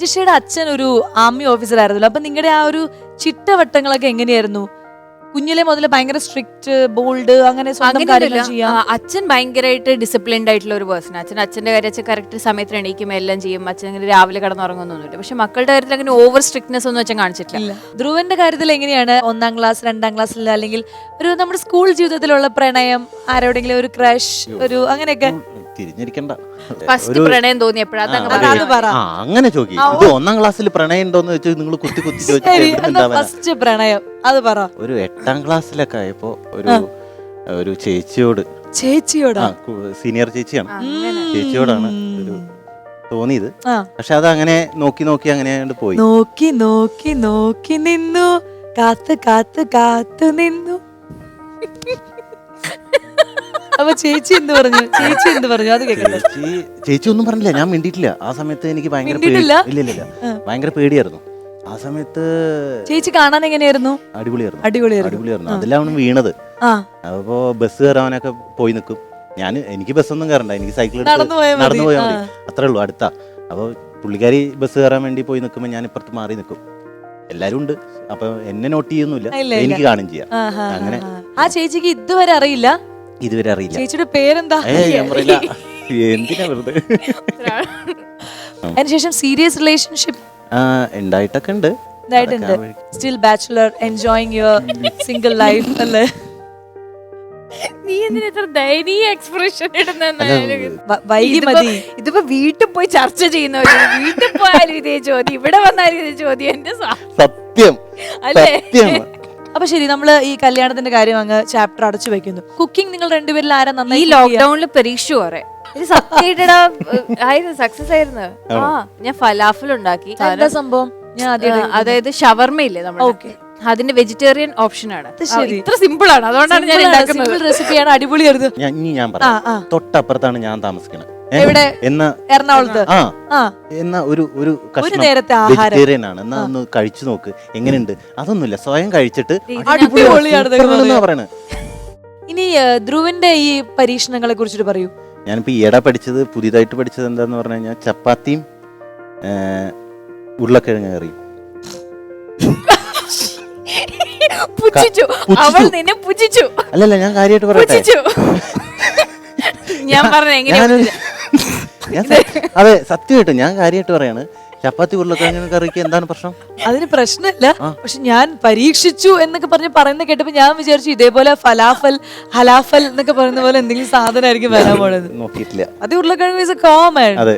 ജിഷയുടെ അച്ഛൻ ഒരു army officer ആയിരുന്നല്ലോ. അപ്പൊ നിങ്ങളുടെ ആ ഒരു ചിട്ടവട്ടങ്ങളൊക്കെ എങ്ങനെയായിരുന്നു? കുഞ്ഞിലെ മുതൽ ഭയങ്കര സ്ട്രിക്റ്റ്, ബോൾഡ്, അങ്ങനെ സ്വന്തം കാര്യങ്ങൾ ചെയ്യാം? അച്ഛൻ ഭയങ്കരമായിട്ട് ഡിസിപ്ലിൻഡ് ആയിട്ടുള്ള ഒരു പേഴ്സൺ. അച്ഛന്റെ കാര്യം അച്ഛൻ കറക്റ്റ് സമയത്തിന് എണീക്കും, എല്ലാം ചെയ്യും. അച്ഛൻ അങ്ങനെ രാവിലെ കിടന്നുറങ്ങുന്നൊന്നുമില്ല. പക്ഷെ മക്കളുടെ കാര്യത്തിൽ അങ്ങനെ ഓവർ സ്ട്രിക്ട്നെസ് ഒന്നും അച്ഛൻ കാണിച്ചിട്ടില്ല. ധ്രുവന്റെ കാര്യത്തിൽ എങ്ങനെയാണ്? 1ാം ക്ലാസ് 2ാം ക്ലാസ്സിൽ അല്ലെങ്കിൽ ഒരു നമ്മുടെ സ്കൂൾ ജീവിതത്തിലുള്ള പ്രണയം, ആരോടെങ്കിലും ഒരു ക്രഷ്, ഒരു അങ്ങനെയൊക്കെ തിരിഞ്ഞിരിക്കണ്ട. ഫസ്റ്റ് പ്രണയം തോന്നി എപ്പോഴാണ്? അങ്ങനെ ചോദിക്കും. ഇത് 1ാം ക്ലാസ്സിൽ പ്രണയം ഉണ്ടോന്ന് വെച്ചാൽ നിങ്ങൾ കുത്തി ഫസ്റ്റ് പ്രണയം അത് പറ. ഒരു 8ാം ക്ലാസ്സിലൊക്കെ ആയപ്പോ ഒരു ചേച്ചിയോട്, സീനിയർ ചേച്ചിയാണ്, ചേച്ചിയോടാണ് ഒരു തോന്നിയത്. പക്ഷെ അത് അങ്ങനെ നോക്കി നോക്കി അങ്ങനെ പോയി. നോക്കി നോക്കി നോക്കി നിന്നു, കാത്ത് കാത്ത് കാത്തു നിന്നു. അപ്പൊ ചേച്ചി എന്ത് പറഞ്ഞു? അത് കേൾക്കട്ടെ. ചേച്ചി ഒന്നും പറഞ്ഞില്ല, ഞാൻ മിണ്ടിയിട്ടില്ല. ആ സമയത്ത് എനിക്ക് ഭയങ്കര പേടിയായിരുന്നു ആ സമയത്ത്. ചേച്ചി കാണാൻ എങ്ങനെയായിരുന്നു? അടിപൊളിയായിരുന്നു. അതെല്ലാം വീണത്. അപ്പോ ബസ് കയറാനൊക്കെ പോയി നിൽക്കും. എനിക്ക് ബസ്സൊന്നും കയറണ്ട, എനിക്ക് സൈക്കിൾ നടന്നു പോയാൽ മതി, അത്രേ ഉള്ളൂ, അടുത്താ. അപ്പൊ പുള്ളിക്കാരി ബസ് കയറാൻ വേണ്ടി പോയി നിൽക്കുമ്പോ ഞാൻ ഇപ്പുറത്ത് മാറി നിൽക്കും. എല്ലാരും ഉണ്ട്, അപ്പൊ എന്നെ നോട്ട് ചെയ്യുന്നില്ല, എനിക്ക് കാണും ചെയ്യാം. അങ്ങനെ ആ ചേച്ചിക്ക് ഇതുവരെ അറിയില്ല. ചേച്ചിയുടെ പേരെന്താ? എന്തിനാ വെറുതെ. അതിനുശേഷം സീരിയസ് റിലേഷൻഷിപ്പ് ഉണ്ടായിട്ടൊക്കെ ഉണ്ട്. Still bachelor, enjoying your single life അല്ലേ? നീ എന്തിനാ ഇത്ര ദയനീയ എക്സ്പ്രഷൻ ഇടുന്ന? ഇതിപ്പോ വീട്ടിൽ പോയി ചർച്ച ചെയ്യുന്ന, വീട്ടിൽ പോയാലും ഇതേ ചോദ്യം, ഇവിടെ വന്നാലും ഇതേ ചോദ്യം. എന്റെ സത്യം അല്ലേ? അപ്പൊ ശരി, നമ്മള് ഈ കല്യാണത്തിന്റെ കാര്യം അങ്ങ് ചാപ്റ്റർ അടച്ചു വെക്കുന്നു. കുക്കിംഗ് നിങ്ങൾ രണ്ടുപേരിൽ ആരാ നന്നായി? ഈ ലോക്ക്ഡൌണിൽ പരീക്ഷ കുറെ സത്യമായിട്ട് സക്സസ് ആയിരുന്നു. ഞാൻ ഫലാഫൽ ഉണ്ടാക്കി. എന്താ സംഭവം? അതായത് ഷവർമയില്ലേ നമ്മുടെ, അതിന്റെ വെജിറ്റേറിയൻ ഓപ്ഷൻ ആണ്. ഇത്ര സിമ്പിൾ ആണ്, അതുകൊണ്ടാണ് ഞാൻ ഉണ്ടാക്കുന്നത്. റെസിപ്പിയാണ്, അടിപൊളിയായിരുന്നു. ഞാൻ പറയാം, തൊട്ടപ്പുറത്താണ് ഞാൻ താമസിക്കുന്നത്. എറണാകുളത്ത്. ഒരു നേരത്തെ വെജിറ്റേറിയൻ ആണ്, എന്നാ ഒന്ന് കഴിച്ചു നോക്ക് എങ്ങനെയുണ്ട്. അതൊന്നുമില്ല, സ്വയം കഴിച്ചിട്ട് പറയണ. ഇനി ധ്രുവന്റെ ഈ പരീക്ഷണങ്ങളെ കുറിച്ചിട്ട് പറയൂ. ഞാനിപ്പോ ഈയിടെ പുതിയതായിട്ട് പഠിച്ചത് എന്താന്ന് പറഞ്ഞു കഴിഞ്ഞാൽ ചപ്പാത്തിയും ഉരുളക്കിഴങ്ങ് കറിയും. അല്ലല്ല, ഞാൻ കാര്യമായിട്ട് പറയട്ടെ. അതെ, സത്യമായിട്ട് ഞാൻ കാര്യമായിട്ട് പറയാണ്. ചപ്പാത്തി ഉരുളക്കിഴങ്ങ് കറിക്ക് എന്താണ് പ്രശ്നം? അതിന് പ്രശ്നമില്ല, പക്ഷെ ഞാൻ പരീക്ഷിച്ചു എന്നൊക്കെ പറയുന്ന കേട്ടപ്പോ ഞാൻ വിചാരിച്ചു ഇതേപോലെ ഫലാഫൽ ഹലാഫൽ എന്നൊക്കെ പറയുന്ന പോലെ എന്തെങ്കിലും സാധനമായിരിക്കും വരാൻ പോണത്. നോക്കിയിട്ടില്ല. അത് ഉരുളക്കിഴങ്ങ് ഈസ് കോമൺ. അതെ.